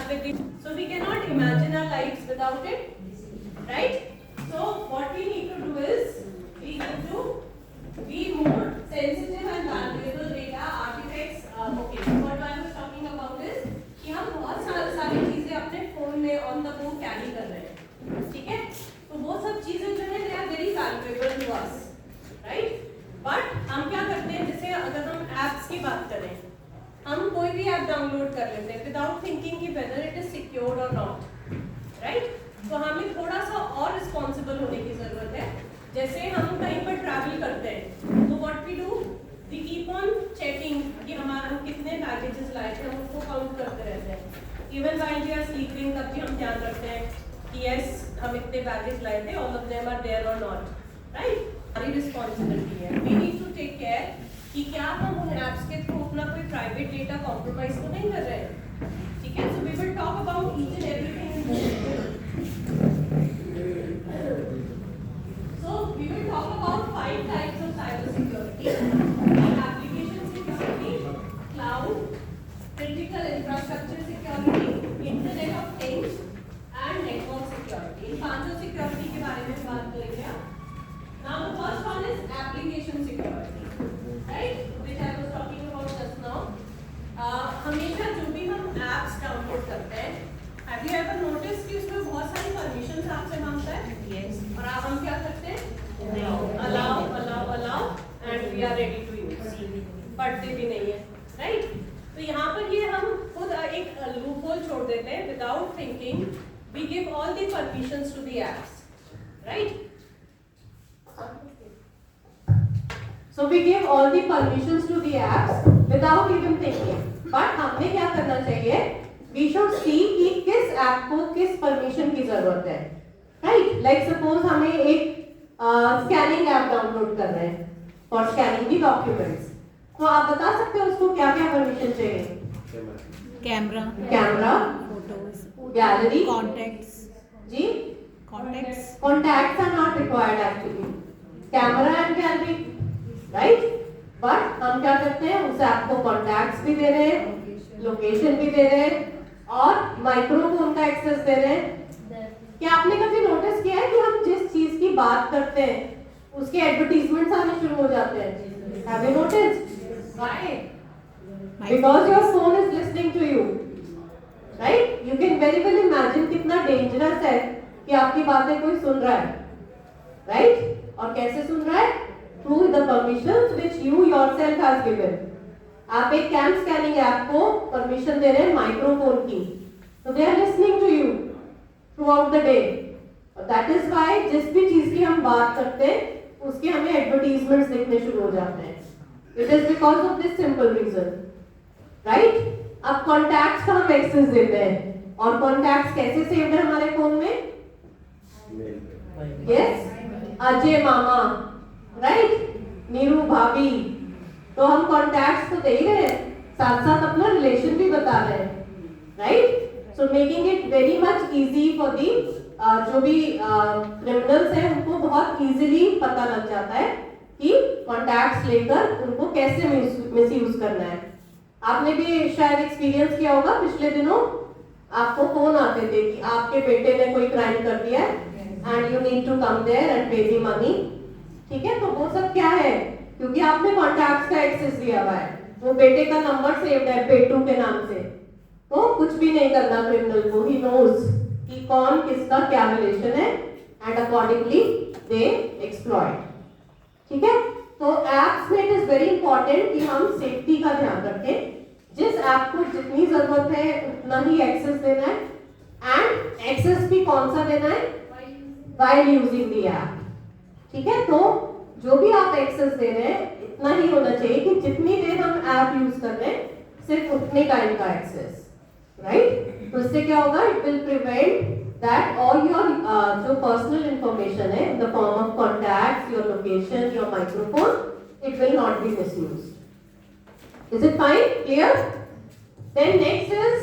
up with it. So we cannot imagine our lives without it, right? So what we need to do is we need to be more sensitive and valuable data artifacts. Okay, so what I was talking about is कि हम बहुत सारी चीजें अपने phone में on the go carry कर रहे हैं, ठीक है? तो वो सब चीजें जो है they are very valuable to us, right? But हम क्या करते हैं, जैसे अगर हम एप्स की बात करें, हम कोई भी ऐप डाउनलोड कर लेते हैं विदाउट थिंकिंग कि वेदर इट इज सिक्योर्ड और नॉट, राइट? तो हमें थोड़ा सा और रिस्पॉन्सिबल होने की जरूरत है. जैसे हम कहीं पर ट्रैवल करते हैं तो what we do, we keep on checking कि हम कितने पैकेजेस लाए थे, हम उसको काउंट करते रहते हैं. Even while we are sleeping तब भी हम ध्यान रखते हैं कि यस हम इतने पैकेज लाए थे, all of them are there और नॉट, राइट? हमारी रिस्पॉन्सिबिलिटी है. We need to take care कि क्या हम उन एप्स के थ्रू अपना कोई प्राइवेट डेटा कॉम्प्रोमाइज तो नहीं कर रहे हैं, ठीक है? So we will talk about each and everything in this. So we will talk about 5 types of cyber security: application security, cloud, critical infrastructure security, Internet of Things and network security. इन पांचों security के बारे में बात करेंगे. Now the first one is application security, right? Which I was talking about just now. हमेशा जो भी हम apps डाउनलोड करते हैं, have you ever noticed कि उसमें बहुत सारी परमिशंस आपसे मांगता है? Yes. और आप हम क्या करते हैं? allow and we are ready to use. पढ़ते भी नहीं है, right? तो यहाँ पर ये हम खुद एक लूपहोल छोड़ देते हैं. Without thinking, we give all the permissions to the apps, right? So we give all the permissions to the apps without even thinking. But हमने क्या करना चाहिए? We should see कि किस ऐप को किस परमिशन की जरूरत है, right? Like suppose हमें एक स्कैनिंग ऐप डाउनलोड कर रहे हैं फॉर स्कैनिंग दी डॉक्यूमेंट्स, तो आप बता सकते हो उसको क्या क्या परमिशन चाहिए? Camera, photos, gallery, contacts. जी, contacts are not required actually. Camera and gallery, right? But हम क्या करते हैं, उस ऐप को कॉन्टैक्ट्स भी दे रहे हैं, लोकेशन भी दे रहे हैं और माइक्रोफोन का एक्सेस दे रहे हैं. क्या आपने कभी नोटिस किया है कि हम जिस चीज की बात करते हैं उसके एडवर्टीजमेंट्स आने शुरू हो जाते हैं? Have you noticed? Why? Because your phone is listening to you, right? You can very well imagine कितना डेंजरस है कि आपकी बातें कोई सुन रहा है, right? और कैसे सुन रहा है? Through the permissions which you yourself has given. आप एक कैम स्कैनिंग ऐप को परमिशन दे रहे हैं माइक्रोफोन की, तो they are listening to you throughout the day. That is why जिस भी चीज की हम बात करते हैं उसके हमें एडवर्टीजमेंट्स देखने शुरू हो जाते हैं. It is because of this simple reason, right? अब कॉन्टैक्ट्स का हम एक्सेस देते हैं और कॉन्टैक्ट्स कैसे सेव्ड है हमारे फोन में? Yes, अजय मामा, राइट? नीरू भाभी. तो हम कॉन्टैक्ट्स तो दे ही रहे हैं, साथ साथ अपना रिलेशन भी बता रहे हैं, right? So making it very much easy for the जो भी क्रिमिनल्स हैं उनको बहुत इजीली पता लग जाता है कि कॉन्टैक्ट्स लेकर उनको कैसे मिसयूज करना है. आपने भी शायद एक्सपीरियंस किया होगा, पिछले दिनों आपको फोन आते थे कि आपके बेटे ने कोई क्राइम कर दिया है and you need to come there and pay the money, ठीक है? तो वो सब क्या है? क्योंकि आपने कॉन्टैक्ट्स का एक्सेस दिया हुआ है, वो बेटे का नंबर सेव्ड है पेटू के नाम से, तो कुछ भी नहीं करना क्रिमिनल को. ही नोज कि कौन किसका क्या रिलेशन है एंड अकॉर्डिंगली दे एक्सप्लॉइट, ठीक है? तो एप्स में इट इज वेरी इंपॉर्टेंट कि हम सेफ्टी का ध्यान रखें. जिस ऐप को जितनी जरूरत है उतना ही एक्सेस देना है एंड एक्सेस भी कौन सा देना है? व्हाइल यूजिंग द ऐप, ठीक है? तो जो भी आप एक्सेस दे रहे हैं इतना ही होना चाहिए कि जितनी देर हम ऐप यूज कर रहे हैं सिर्फ उतने टाइम का एक्सेस, राइट? तो इससे क्या होगा? It will prevent that all your जो पर्सनल इंफॉर्मेशन है in the form of contacts, your location, your microphone, it will not be misused. Is it fine? Clear? Then next is,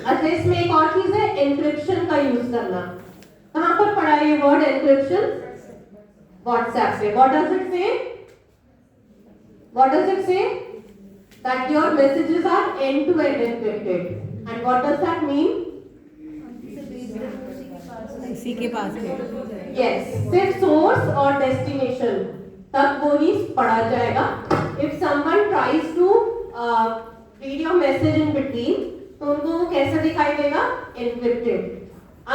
अच्छा इसमें एक और चीज है एन्क्रिप्शन का यूज करना. कहां पर पढ़ा है ये वर्ड एन्क्रिप्शन? WhatsApp पे. What does it say? What does it say? That your messages are end-to-end encrypted. And what does that mean? इसी के पास है। Yes, सिर्फ source और destination तक वो ही पढ़ा जाएगा. If someone tries to read your message in between, तो उनको वो कैसे दिखाई देगा? Encrypted,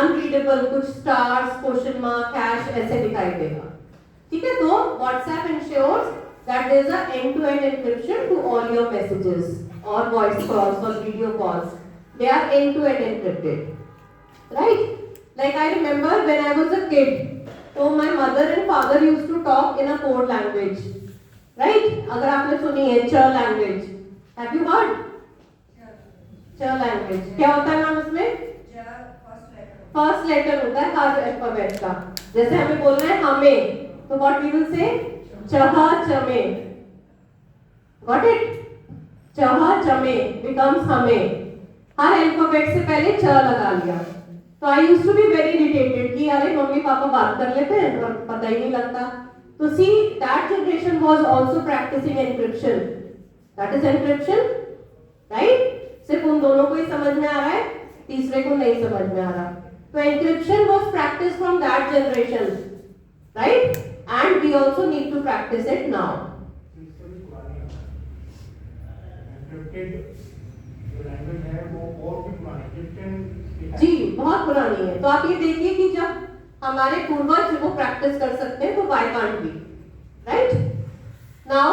unreadable, कुछ stars, question mark, hash ऐसे दिखाई देगा. ठीक है, तो WhatsApp ensures that there is a end-to-end encryption to all your messages or voice calls or video calls. They are end-to-end encrypted, right? Like I remember when I was a kid, so my mother and father used to talk in a code language, right? अगर आपने सुनी है च language, have you heard? च language क्या होता है ma'am उसमें? फर्स्ट लेटर होता है हर अल्फाबेट का. जैसे हमें बोलना है हमें, तो what we will say? चहा चमे. Got it? चहा चमे becomes हमें. हर अल्फाबेट से पहले च लगा लिया. तो I used to be very irritated कि अरे मम्मी पापा बात कर लेते हैं और पता ही नहीं लगता. तो see, that generation was also practicing encryption. That is encryption, right? सिर्फ उन दोनों को ही समझ में आ रहा है, तीसरे को नहीं समझ में आ रहा. तो encryption was practiced from that generation, right? And we also need to practice it now. जी बहुत पुरानी है. तो आप ये देखिए कि जब हमारे पूर्वज वो प्रैक्टिस कर सकते हैं तो why can't we, right? Now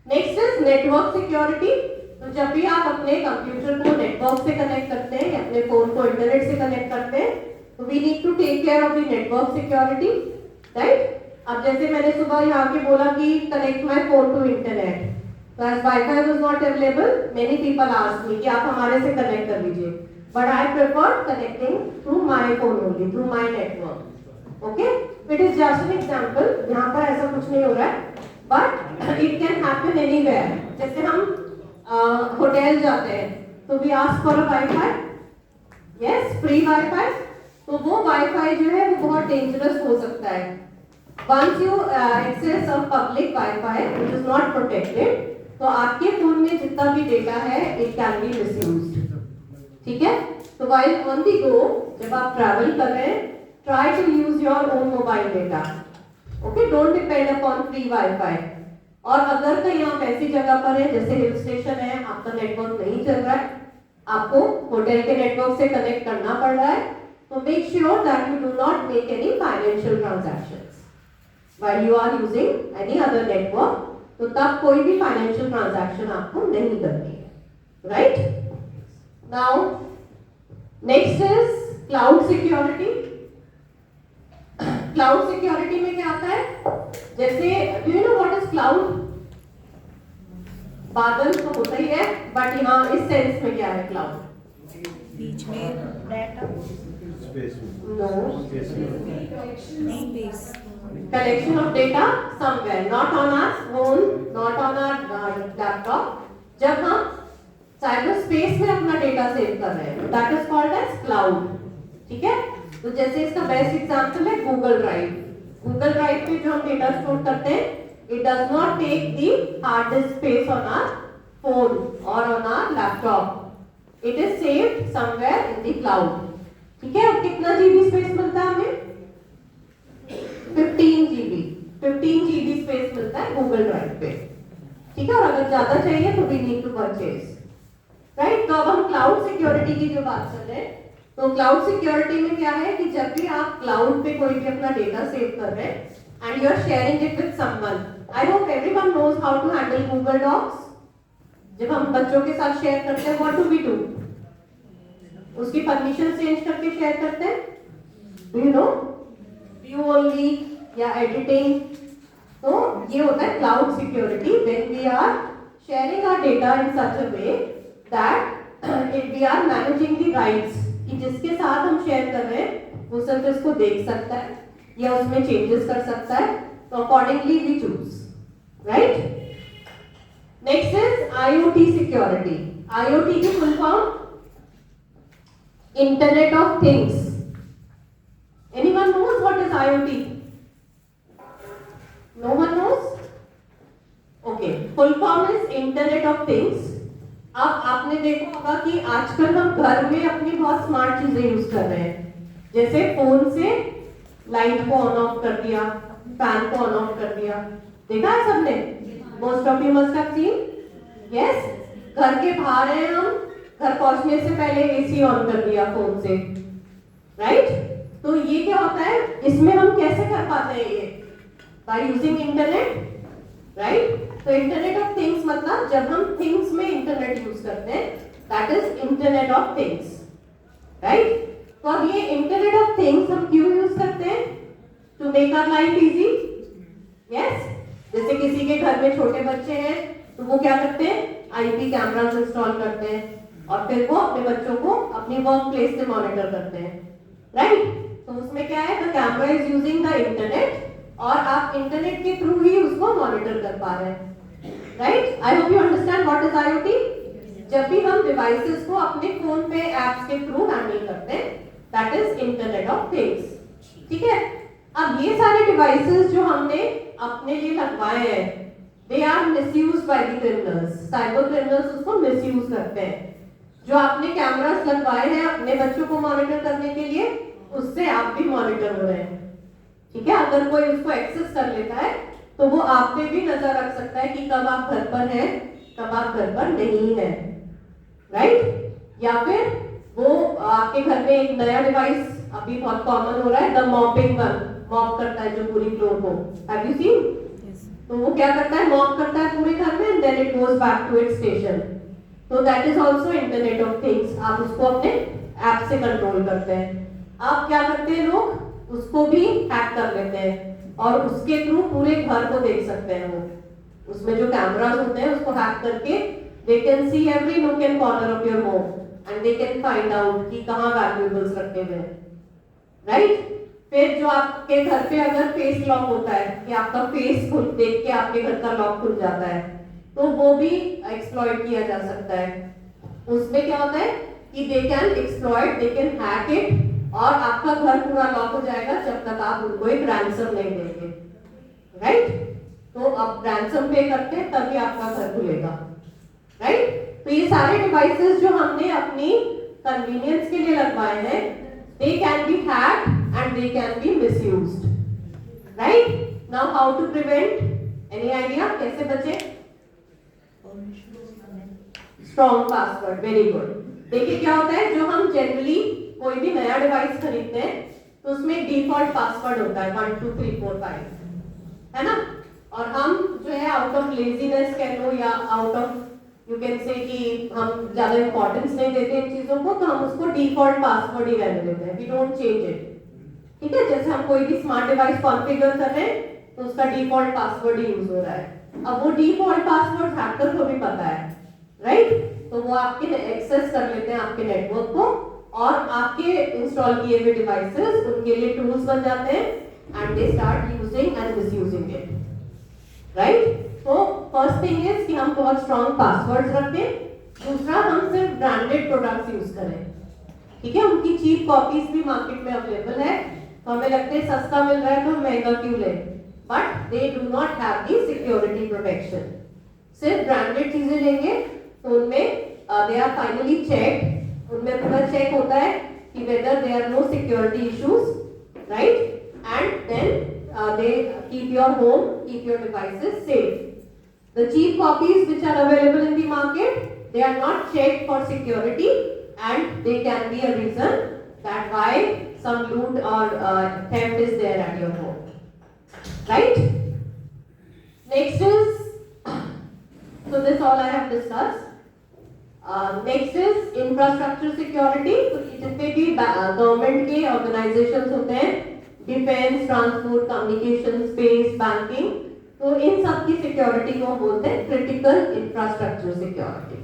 next is network security. तो जब भी आप अपने कंप्यूटर को नेटवर्क से कनेक्ट करते हैं या अपने फोन को इंटरनेट से कनेक्ट करते हैं, तो we need to take care of the network security, right? अब जैसे मैंने सुबह यहाँ के बोला कि connect my phone to internet, तो as wifi was not available, many people asked me कि आप हमारे से कनेक्ट कर लीजिए, but I prefer connecting through my phone only, through my network. Okay, it is just an example. यहाँ पर ऐसा कुछ नहीं हो रहा है, but it can happen anywhere. जैसे हम होटल जाते हैं तो we ask for a wifi, yes, free wifi. तो वो वाईफाई जो है वो बहुत डेंजरस हो सकता है. Once you access a public wifi which is not protected, तो आपके फोन में जितना भी डेटा है इट कैन बी मिसयूज्ड. ठीक है, तो व्हाइल ऑन द गो, जब आप ट्रैवल कर रहे हैं, try to use your own mobile data. Okay, don't depend upon free wifi. और अगर कहीं आप ऐसी जगह पर है जैसे हिल स्टेशन है, आपका नेटवर्क नहीं चल रहा है, आपको होटल के नेटवर्क से कनेक्ट करना पड़ रहा है, तो make sure that you do not make any financial transactions while you are using any other network. तो तब कोई भी फाइनेंशियल ट्रांजैक्शन आपको नहीं करनी है, right? Now next is cloud security. Cloud security में क्या आता है? जैसे do you know what is cloud? बादल तो होता ही है, बट यहाँ इस सेंस में क्या है क्लाउड? बीच में data, no, space, collection of data somewhere, not on our phone, not on our laptop. जब हम साइबर स्पेस में अपना डेटा सेव कर रहे हैं, that is called as cloud. ठीक है, तो जैसे इसका बेस्ट एग्जांपल है गूगल ड्राइव. गूगल ड्राइव पे जो हम डेटा स्टोर करते हैं, it does not take the hard disk space on our phone or on our laptop. It is saved somewhere in the cloud. ठीक है, और कितना जीबी स्पेस मिलता है हमें? 15 जीबी स्पेस मिलता है गूगल ड्राइव पे. ठीक है, और अगर ज्यादा चाहिए तो we need to purchase, right? तो अब हम क्लाउड सिक्योरिटी की जो बात कर रहे हैं, तो क्लाउड सिक्योरिटी में क्या है कि जब भी आप क्लाउड पे कोई भी अपना डेटा सेव कर रहे हैं and you are sharing it with someone, I hope everyone knows how to handle Google Docs. जब हम बच्चों के साथ शेयर करते हैं, what do we do? उसकी परमिशन चेंज करके शेयर करते हैं, do you know? View only या editing. तो ये होता है cloud security, when we are sharing our data in such a way that we are managing the rights, कि जिसके साथ हम शेयर कर रहे हैं वो सिर्फ इसको देख सकता है या उसमें चेंजेस कर सकता है, तो accordingly we choose, right? Next is IoT security. IoT की full form internet of things. Anyone knows what is IoT? No one knows? Okay, full form is internet of things. अब आपने देखा होगा कि आजकल हम घर में अपनी बहुत स्मार्ट चीजें यूज कर रहे हैं, जैसे फोन से लाइट को ऑन ऑफ कर दिया, फैन को ऑन ऑफ कर दिया। देखा है सबने? Most of you must have seen. Yes, घर के बाहर हैं हम, घर पहुंचने से पहले एसी ऑन कर दिया फोन से, राइट? तो ये क्या होता है, इसमें हम कैसे कर पाते हैं ये? By using internet, right? तो इंटरनेट ऑफ थिंग्स मतलब जब हम थिंग्स में इंटरनेट यूज करते हैं, that is internet of things, right? तो अब ये इंटरनेट ऑफ थिंग्स हम क्यों यूज करते हैं? To make our life easy. Yes, जैसे किसी के घर में छोटे बच्चे हैं तो वो क्या करते हैं, आईपी कैमरास इंस्टॉल करते हैं और फिर वो अपने बच्चों को अपनी वर्क प्लेस से मॉनिटर करते हैं, राइट? तो उसमें क्या है, the camera is using the internet और आप इंटरनेट के थ्रू ही उसको मॉनिटर कर पा रहे हैं, right? I hope you understand what is IoT. जब भी हम डिवाइसेस को अपने फोन पे एप्स के थ्रू हैंडल करते हैं, that is internet of things. ठीक है, अब ये सारे डिवाइसेस जो हमने अपने लिए लगवाए हैं, they are misused by the criminals. Cyber criminals उसको मिसयूज करते हैं। जो आपने कैमरास लगवाए हैं अपने बच्चों को मॉनिटर करने के लिए, उससे आप भी मॉनिटर हो रहे हैं, ठीक है? अगर कोई उसको एक्सेस कर लेता है तो वो आप पे भी नजर रख सकता है कि कब आप घर पर हैं, कब आप घर पर नहीं हैं, राइट? या फिर वो आपके घर में एक नया डिवाइस अभी बहुत कॉमन हो रहा है, द मॉपिंग वन, मॉप करता है जो पूरी फ्लोर को, हैव यू सीन? तो वो क्या करता है, मॉप करता है पूरे घर में and then it goes back to its station. तो that is also internet of things. आप उसको अपने ऐप से कंट्रोल करते हैं। आप क्या करते हैं, लोग उसको भी हैक कर लेते हैं और उसके थ्रू पूरे घर को देख सकते हैं। वो उसमें जो कैमरास होते हैं उसको हैक करके they can see every nook and corner of your home and they can find out कि कहाँ वैल्यूएबल्स रखे हुए हैं, राइट? फिर जो आपके घर पे अगर फेस लॉक होता है कि आपका फेस खुद देख के आपके घर का लॉक खुल जाता है, तो वो भी एक्सप्लॉइट किया जा सकता है। उसमें क्या होता है कि they can exploit, they can hack it और आपका घर पूरा लॉक हो जाएगा जब तक आप उनको एक रैंसम नहीं देंगे, राइट? तो आप रैंसम पे करते हैं तभी आपका घर खुलेगा, राइट? तो ये सारे डिवाइसेस जो हमने अपनी कन्वीनियंस के लिए लगवाए हैं, they can be hacked and they can be misused, right? Now how to prevent? Any idea? कैसे बचे? Strong password, very good. देखिए क्या होता है, जो हम जनरली कोई भी नया डिवाइस खरीदते हैं तो उसमें डिफॉल्ट पासवर्ड होता है 1 2 3 4 5, है ना? और हम जो है आउट ऑफ लेजीनेस कह लो या out of you can say कि हम ज्यादा इंपॉर्टेंस नहीं देते इन चीजों को, तो हम उसको डिफॉल्ट पासवर्ड ही रहने देते हैं, वी डोंट चेंज इट। ठीक है, जैसे हम कोई भी स्मार्ट डिवाइस कॉन्फ़िगर कर रहे हैं तो उसका डिफॉल्ट पासवर्ड ही यूज हो रहा है। अब वो डिफॉल्ट पासवर्ड हैकर को भी पता है, राइट? तो वो आपके एक्सेस कर लेते हैं आपके नेटवर्क को और आपके इंस्टॉल किए हुए डिवाइसेस उनके लिए टूल्स बन जाते हैं and they start using and misusing it, right? तो फर्स्ट थिंग इज कि हम बहुत स्ट्रॉन्ग पासवर्ड्स रखें। दूसरा, हम सिर्फ ब्रांडेड प्रोडक्ट्स यूज करें, ठीक है? उनकी चीप कॉपीज भी मार्केट में अवेलेबल है, तो हमें लगता है सस्ता मिल रहा है तो हम महंगा क्यों लें, but they do not have the security protection. सिर्फ ब्रांडेड चीजें लेंगे तो उनमें दे आर फाइनली चेक, उनमें पूरा चेक होता है कि whether there are no security issues, right? And then they keep your home, keep your devices safe. The cheap copies which are available in the market, they are not checked for security and they can be a reason that why some loot or theft is there at your home, right? Next is, so this all I have discussed. Next is infrastructure security. तो जितने भी government के organisations होते हैं, defence, transport, communication, space, banking, तो इन सब की security को बोलते हैं critical infrastructure security,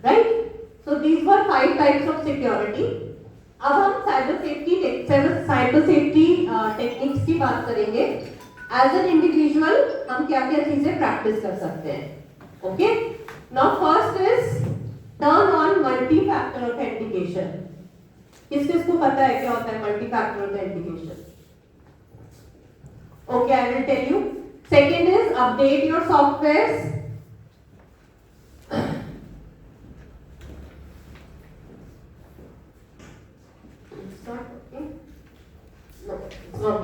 right? So these were 5 types of security. अब हम साइबर सेफ्टी टेक्निक्स की बात करेंगे। एज एन इंडिविजुअल हम क्या क्या चीजें प्रैक्टिस कर सकते हैं, okay? Now first is turn on multi factor authentication. किस किस को पता है क्या होता है multi factor authentication? Okay, I will tell you. Second is update your softwares. Okay